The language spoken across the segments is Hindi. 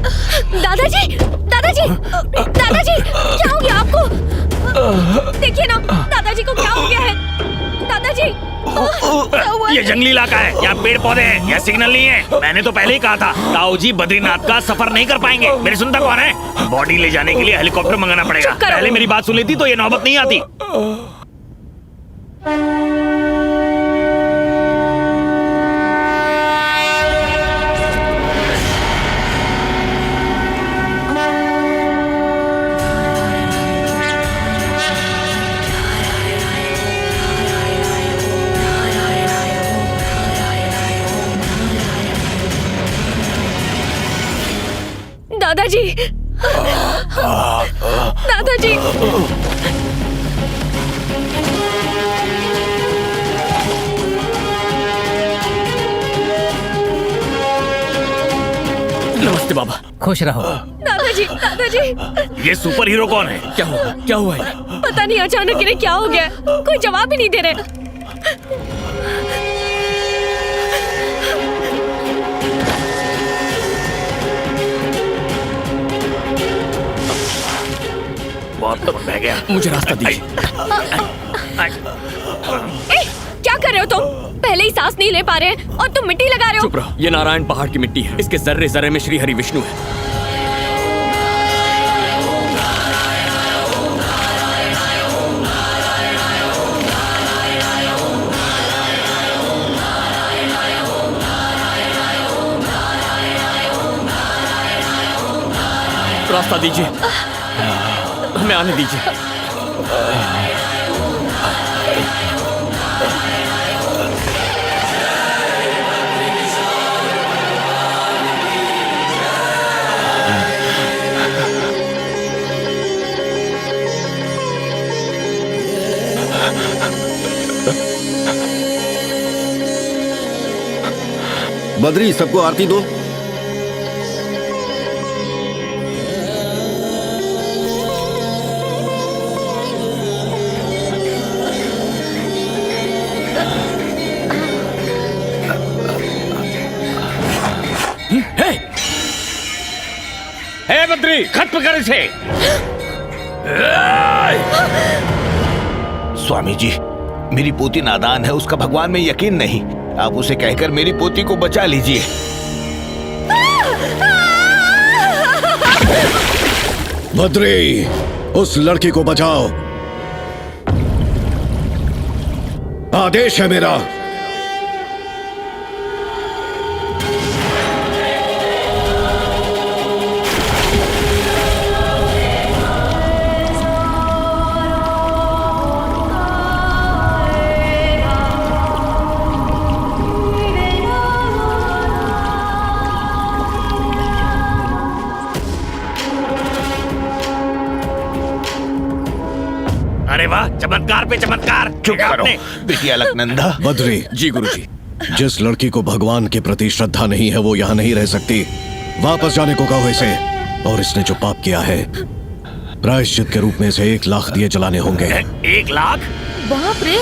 दादाजी, दादाजी, दादाजी, क्या हो गया आपको? देखिए ना, दादाजी को क्या हो गया है? दादाजी, ये जंगली इलाका है, यहाँ पेड़ पौधे हैं, यहाँ सिग्नल नहीं है। मैंने तो पहले ही कहा था ताऊ जी बद्रीनाथ का सफर नहीं कर पाएंगे। मेरी सुनता कौन है? बॉडी ले जाने के लिए हेलीकॉप्टर मंगाना पड़ेगा। पहले मेरी बात सुन लेती तो ये नौबत नहीं आती। दादाजी, दादाजी, नमस्ते बाबा। खुश रहो। दादाजी, दादाजी। ये सुपर हीरो कौन है? क्या हुआ? क्या हुआ है? पता नहीं अचानक इन्हें क्या हो गया, कोई जवाब ही नहीं दे रहे। बहुत बह गया। मुझे रास्ता दीजिए। क्या कर रहे हो तुम? पहले ही सांस नहीं ले पा रहे हैं और तुम मिट्टी लगा रहे हो। चुप रहो। ये नारायण पहाड़ की मिट्टी है, इसके जर्रे जर्रे में श्री हरि विष्णु है। रास्ता दीजिए, हमें आने दीजिए। बद्री, सबको आरती दो। बद्री, खत्म कर इसे। स्वामी जी, मेरी पोती नादान है, उसका भगवान में यकीन नहीं। आप उसे कहकर मेरी पोती को बचा लीजिए। बद्री, उस लड़की को बचाओ। आदेश है मेरा। अरे वाह, चमत्कार पे चमत्कार। चुप करो बिटिया अलकनंदा। बद्री। जी गुरुजी। जिस लड़की को भगवान के प्रति श्रद्धा नहीं है वो यहाँ नहीं रह सकती। वापस जाने को कहो इसे। और इसने जो पाप किया है, प्रायश्चित के रूप में इसे 1 लाख दिए जलाने होंगे। 1 लाख? बाप रे।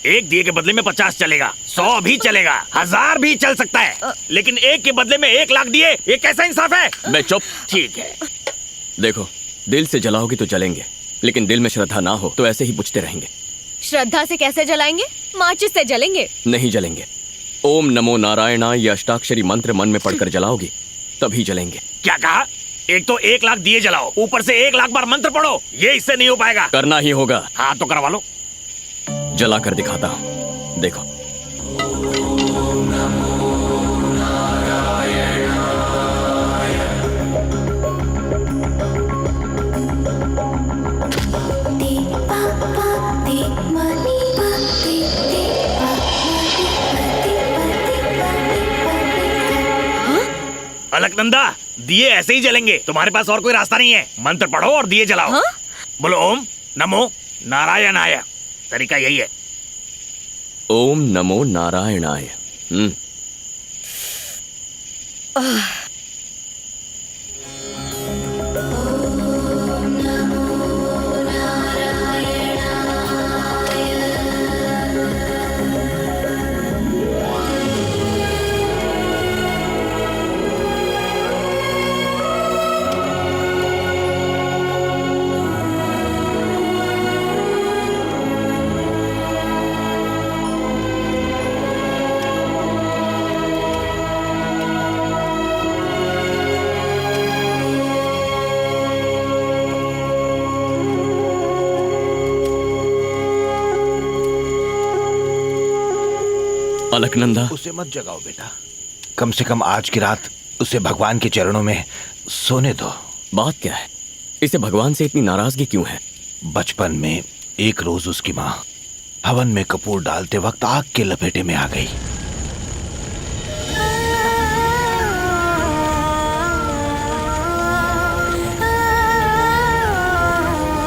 1 दिए के बदले में 50 चलेगा, 100 भी चलेगा, 1000 भी चल सकता है, लेकिन 1 के बदले में 1 लाख दिए, ये कैसा इंसाफ है? मैं चुप। ठीक है। देखो, दिल से जलाओगी तो जलेंगे, लेकिन दिल में श्रद्धा ना हो तो ऐसे ही बुझते रहेंगे। श्रद्धा से कैसे जलाएंगे? माचिस से जलेंगे। नहीं जलेंगे। ओम नमो नारायणाय ये अष्टाक्षरी मंत्र मन में पढ़कर जलाओगी, तभी जलेंगे। क्या कहा? एक तो 1 लाख दिए जलाओ, ऊपर से 1 लाख बार मंत्र पढ़ो। ये इससे नहीं हो पाएगा। करना ही होगा। हाँ तो करवा लो। जला कर दिखाता हूँ, देखो। अलकनंदा, दिए ऐसे ही जलेंगे, तुम्हारे पास और कोई रास्ता नहीं है। मंत्र पढ़ो और दिए जलाओ। हाँ? बोलो ओम नमो नारायणाय। तरीका यही है। ओम नमो नारायणाय। अलकनंदा, उसे मत जगाओ बेटा। कम से कम आज की रात उसे भगवान के चरणों में सोने दो। बात क्या है? इसे भगवान से इतनी नाराजगी क्यों है? बचपन में एक रोज उसकी माँ हवन में कपूर डालते वक्त आग के लपेटे में आ गई।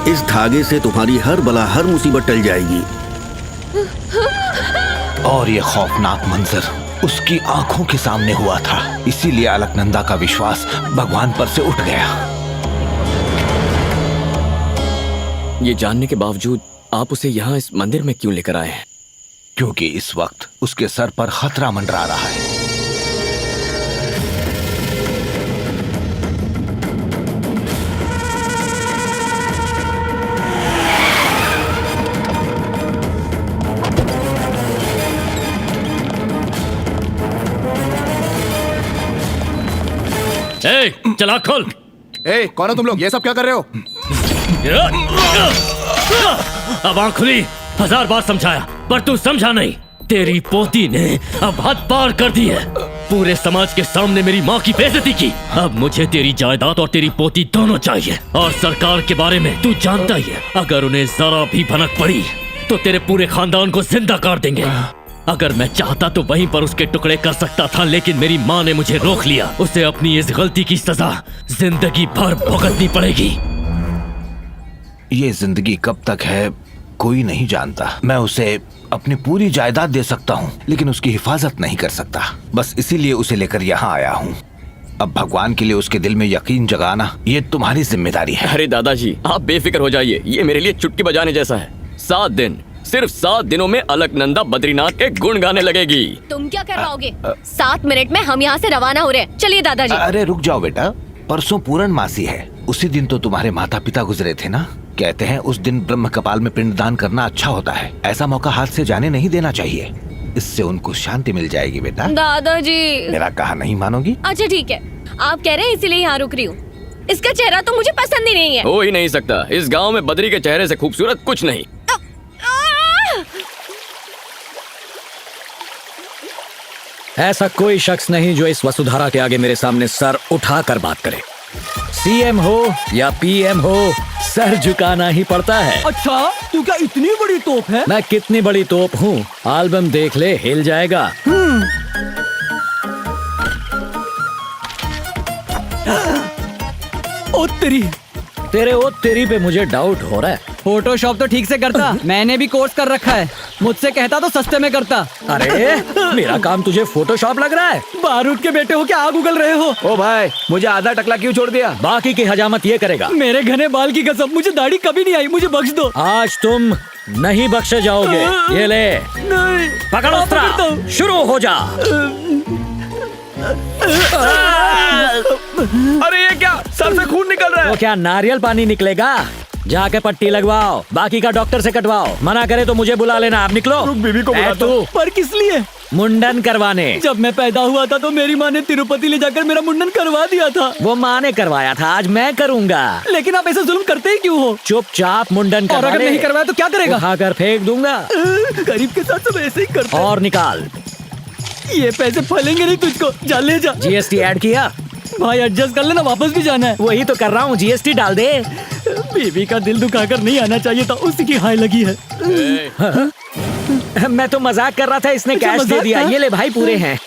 इस धागे से तुम्हारी हर बला, हर मुसीबत टल जाएगी। और ये खौफनाक मंजर उसकी आंखों के सामने हुआ था, इसीलिए अलकनंदा का विश्वास भगवान पर से उठ गया। ये जानने के बावजूद आप उसे यहाँ इस मंदिर में क्यों लेकर आए हैं? क्योंकि इस वक्त उसके सर पर खतरा मंडरा रहा है। चला खोल। कौन हो तुम लोग? ये सब क्या कर रहे हो? अब आंख खुली, 1000 बार समझाया पर तू समझा नहीं। तेरी पोती ने अब हद पार कर दी है। पूरे समाज के सामने मेरी माँ की बेइज्जती की। अब मुझे तेरी जायदाद और तेरी पोती दोनों चाहिए। और सरकार के बारे में तू जानता ही है, अगर उन्हें जरा भी भनक पड़ी तो तेरे पूरे खानदान को जिंदा काट देंगे। अगर मैं चाहता तो वहीं पर उसके टुकड़े कर सकता था, लेकिन मेरी माँ ने मुझे रोक लिया। उसे अपनी इस गलती की सजा जिंदगी भर भुगतनी पड़ेगी। ये जिंदगी कब तक है कोई नहीं जानता। मैं उसे अपनी पूरी जायदाद दे सकता हूँ, लेकिन उसकी हिफाजत नहीं कर सकता। बस इसीलिए उसे लेकर यहाँ आया हूँ। अब भगवान के लिए उसके दिल में यकीन जगाना ये तुम्हारी जिम्मेदारी है। अरे दादाजी, आप बेफिक्र हो जाइए। ये मेरे लिए चुटकी बजाने जैसा है। 7 दिन, सिर्फ 7 दिनों में अलकनंदा बद्रीनाथ के गुण गाने लगेगी। तुम क्या कर पाओगे? 7 मिनट में हम यहाँ से रवाना हो रहे हैं। चलिए दादाजी। अरे रुक जाओ बेटा, परसों पूर्णमासी है। उसी दिन तो तुम्हारे माता पिता गुजरे थे ना। कहते हैं उस दिन ब्रह्म कपाल में पिंडदान करना अच्छा होता है। ऐसा मौका हाथ से जाने नहीं देना चाहिए। इससे उनको शांति मिल जाएगी बेटा। दादाजी, मेरा कहा नहीं मानोगी? अच्छा ठीक है, आप कह रहे हैं इसीलिए यहाँ रुक रही हूँ। इसका चेहरा तो मुझे पसंद ही नहीं है। हो ही नहीं सकता। इस गांव में बद्री के चेहरे से खूबसूरत कुछ नहीं। ऐसा कोई शख्स नहीं जो इस वसुधारा के आगे मेरे सामने सर उठाकर बात करे। सीएम हो या पीएम हो, सर झुकाना ही पड़ता है। अच्छा, तू क्या इतनी बड़ी तोप है? मैं कितनी बड़ी तोप हूँ, एल्बम देख ले, हिल जाएगा। ओ तेरी, तेरे ओ तेरी पे मुझे डाउट हो रहा है। फोटोशॉप तो ठीक से करता, मैंने भी कोर्स कर रखा है। मुझसे कहता तो सस्ते में करता। अरे मेरा काम तुझे फोटोशॉप लग रहा है? बारूद के बेटे हो क्या आग उगल रहे हो? ओ भाई, मुझे आधा टकला क्यों छोड़ दिया? बाकी की हजामत ये करेगा। मेरे घने बाल की कसम, मुझे दाढ़ी कभी नहीं आई, मुझे बख्श दो। आज तुम नहीं बख्शे जाओगे। ये ले, नहीं, पकड़ो अस्त्र, शुरू हो जा। अरे ये क्या, सर से खून निकल रहा है। वो क्या नारियल पानी निकलेगा? जाके पट्टी लगवाओ, बाकी का डॉक्टर से कटवाओ। मना करे तो मुझे बुला लेना। आप निकलो। बीवी को बुला तू पर किस लिए? मुंडन करवाने। जब मैं पैदा हुआ था तो मेरी माँ ने तिरुपति ले जाकर मेरा मुंडन करवा दिया था। वो माँ ने करवाया था, आज मैं करूँगा। लेकिन आप ऐसे जुल्म करते ही क्यों हो? चुपचाप मुंडन करवा और अगर ले। नहीं करवाया तो क्या करेगा? उठाकर फेंक दूंगा। गरीब के साथ सब ऐसे ही करते हैं। और निकाल। ये पैसे फलेंगे नहीं तुझको, जा ले जा। जीएसटी ऐड किया? भाई एडजस्ट कर लेना, वापस भी जाना है। वही तो कर रहा हूँ, जीएसटी डाल दे। बीवी का दिल दुखाकर नहीं आना चाहिए था, उसी की हाय लगी है। मैं तो मजाक कर रहा था, इसने अच्छा, कैश दे मजाक दिया। था? ये ले भाई, पूरे हैं,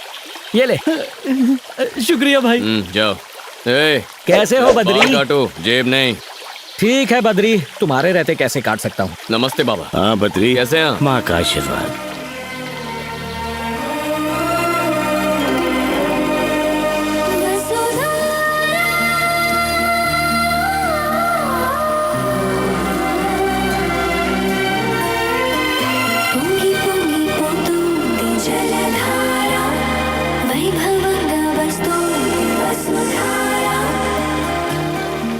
ये ले। शुक्रिया भाई। जाओ। कैसे हो बद्री? बाल काटो, जेब नहीं। ठीक है बद्री, तुम्हारे रहते कैसे काट सकता हूँ। नमस्ते बाबा। हाँ बद्री, कैसे हैं? माँ का आशीर्वाद।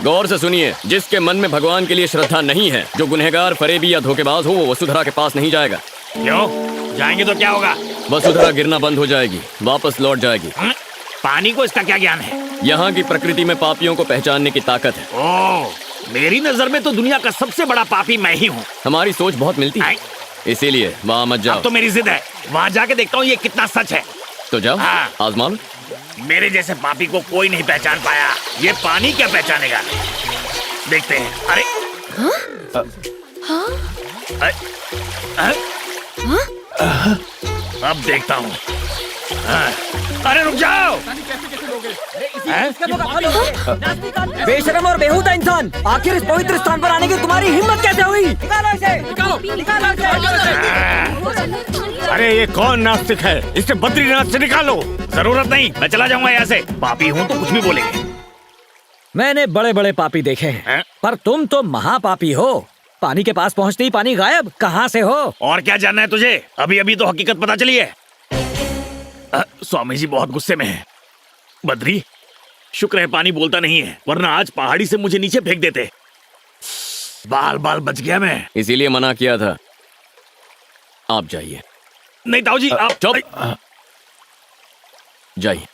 गौर से सुनिए, जिसके मन में भगवान के लिए श्रद्धा नहीं है, जो गुनहगार, फरेबी या धोखेबाज हो, वो वसुधरा के पास नहीं जाएगा। क्यों? जाएंगे तो क्या होगा? वसुधरा गिरना बंद हो जाएगी, वापस लौट जाएगी। पानी को इसका क्या ज्ञान है? यहाँ की प्रकृति में पापियों को पहचानने की ताकत है। ओह, मेरी नजर में तो दुनिया का सबसे बड़ा पापी मैं ही हूँ। हमारी सोच बहुत मिलती है। इसीलिए वहाँ मत जाओ। अब तो मेरी जिद है, वहाँ जाके देखता हूँ ये कितना सच है। तो जाओ, हाँ। आजमा लो। मेरे जैसे पापी को कोई नहीं पहचान पाया, ये पानी क्या पहचानेगा? देखते हैं। अरे अब देखता हूँ। अरे रुक जाओ। बेशरम और बेहुदा इंसान, आखिर इस पवित्र स्थान पर आने की तुम्हारी हिम्मत कैसे हुई? निकालो इसे, निकालो इसे। अरे ये कौन नास्तिक है? इसे बद्रीनाथ से निकालो। जरूरत नहीं, मैं चला जाऊंगा यहाँ से। पापी हूँ तो कुछ भी बोलेंगे। मैंने बड़े बड़े पापी देखे हैं, पर तुम तो महापापी हो। पानी के पास पहुंचते ही पानी गायब। कहाँ से हो? और क्या जानना है तुझे? अभी अभी तो हकीकत पता चली है। स्वामी जी बहुत गुस्से में हैं। बद्री, शुक्र है पानी बोलता नहीं है, वरना आज पहाड़ी से मुझे नीचे फेंक देते। बाल बाल बच गया मैं। इसीलिए मना किया था। आप जाइए। नहीं ताऊ जी, आप चुप। जाइए।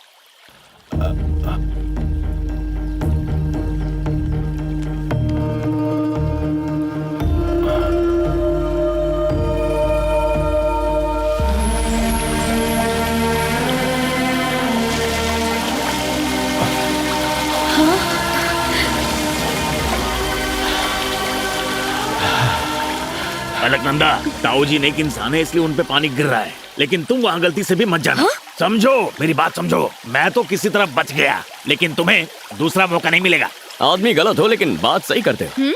अलकनंदा, ताऊ जी नेक इंसान है, इसलिए उन पे पानी गिर रहा है, लेकिन तुम वहाँ गलती से भी मत जाना। समझो, मेरी बात समझो। मैं तो किसी तरह बच गया, लेकिन तुम्हें दूसरा मौका नहीं मिलेगा। आदमी गलत हो लेकिन बात सही करते हो।